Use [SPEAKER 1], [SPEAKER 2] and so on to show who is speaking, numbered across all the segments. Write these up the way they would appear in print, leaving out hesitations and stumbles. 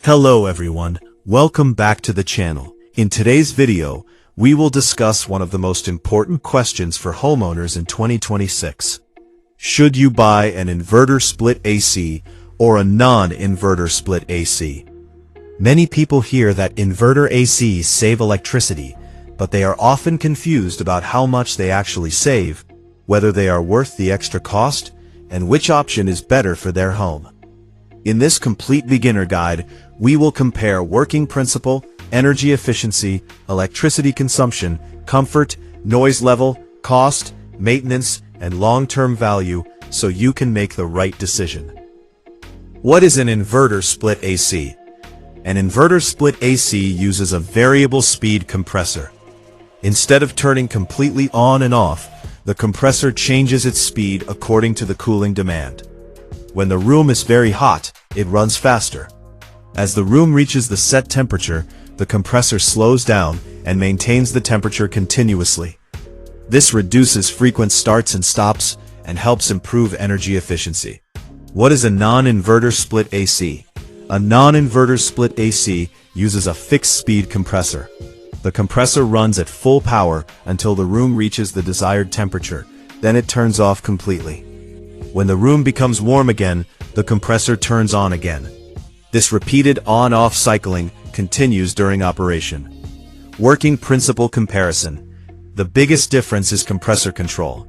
[SPEAKER 1] Hello everyone, welcome back to the channel. In today's video, we will discuss one of the most important questions for homeowners in 2026. Should you buy an inverter split AC or a non-inverter split AC? Many people hear that inverter ACs save electricity, but they are often confused about how much they actually save, whether they are worth the extra cost, and which option is better for their home. In this complete beginner guide, we will compare working principle, energy efficiency, electricity consumption, comfort, noise level, cost, maintenance, and long-term value so you can make the right decision. What is an inverter split AC? An inverter split AC uses a variable speed compressor. Instead of turning completely on and off, the compressor changes its speed according to the cooling demand. When the room is very hot, it runs faster. As the room reaches the set temperature, the compressor slows down and maintains the temperature continuously. This reduces frequent starts and stops and helps improve energy efficiency. What is a non-inverter split AC? A non-inverter split AC uses a fixed-speed compressor. The compressor runs at full power until the room reaches the desired temperature, then it turns off completely. When the room becomes warm again, the compressor turns on again. This repeated on-off cycling continues during operation. Working principle comparison. The biggest difference is compressor control.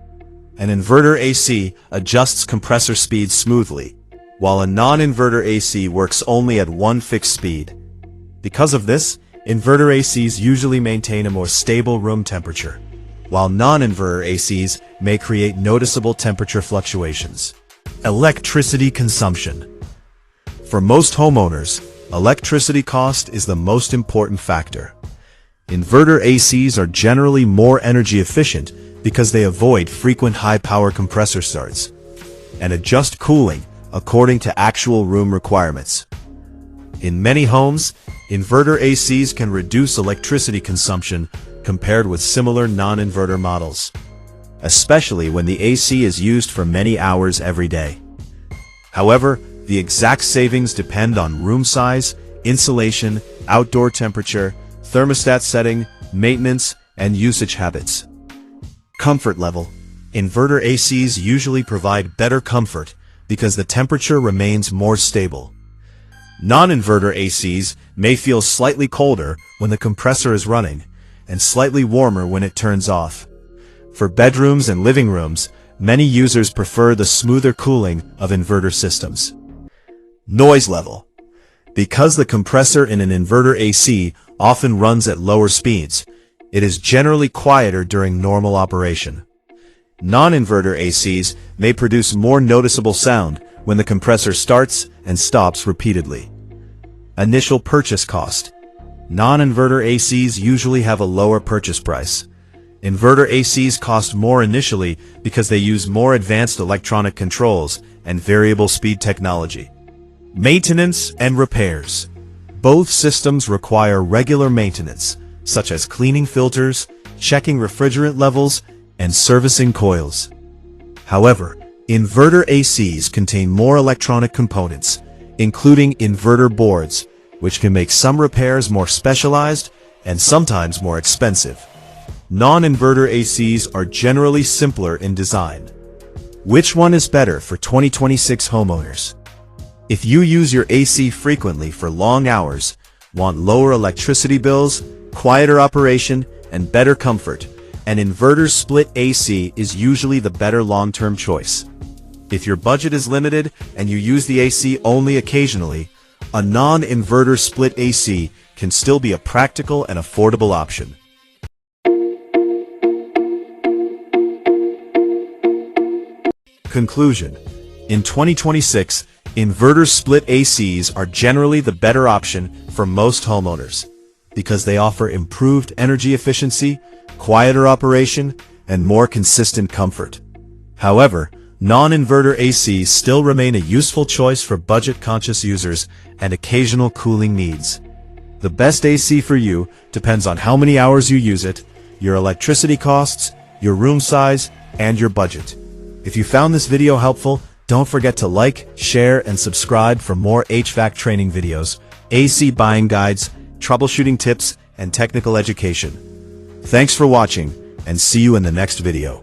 [SPEAKER 1] An inverter AC adjusts compressor speed smoothly, while a non-inverter AC works only at one fixed speed. Because of this, inverter ACs usually maintain a more stable room temperature, while non-inverter ACs may create noticeable temperature fluctuations. Electricity consumption. For most homeowners, electricity cost is the most important factor. Inverter ACs are generally more energy efficient because they avoid frequent high-power compressor starts and adjust cooling according to actual room requirements. In many homes, inverter ACs can reduce electricity consumption compared with similar non-inverter models, especially when the AC is used for many hours every day. However, the exact savings depend on room size, insulation, outdoor temperature, thermostat setting, maintenance, and usage habits. Comfort level. Inverter ACs usually provide better comfort because the temperature remains more stable. Non-inverter ACs may feel slightly colder when the compressor is running, and slightly warmer when it turns off. For bedrooms and living rooms, many users prefer the smoother cooling of inverter systems. Noise level. Because the compressor in an inverter AC often runs at lower speeds, it is generally quieter during normal operation. Non-inverter ACs may produce more noticeable sound when the compressor starts and stops repeatedly. Initial purchase cost. Non-inverter ACs usually have a lower purchase price. Inverter ACs cost more initially because they use more advanced electronic controls and variable speed technology. Maintenance and repairs. Both systems require regular maintenance, such as cleaning filters, checking refrigerant levels, and servicing coils. However, inverter ACs contain more electronic components, including inverter boards, which can make some repairs more specialized and sometimes more expensive. Non-inverter ACs are generally simpler in design. Which one is better for 2026 homeowners? If you use your AC frequently for long hours, want lower electricity bills, quieter operation, and better comfort, an inverter split AC is usually the better long-term choice. If your budget is limited and you use the AC only occasionally, a non-inverter split AC can still be a practical and affordable option. Conclusion. In 2026, inverter split ACs are generally the better option for most homeowners because they offer improved energy efficiency, quieter operation, and more consistent comfort. However, non-inverter ACs still remain a useful choice for budget-conscious users and occasional cooling needs. The best AC for you depends on how many hours you use it, your electricity costs, your room size, and your budget. If you found this video helpful, don't forget to like, share, and subscribe for more HVAC training videos. AC buying guides, troubleshooting tips, and technical education. Thanks for watching, and see you in the next video.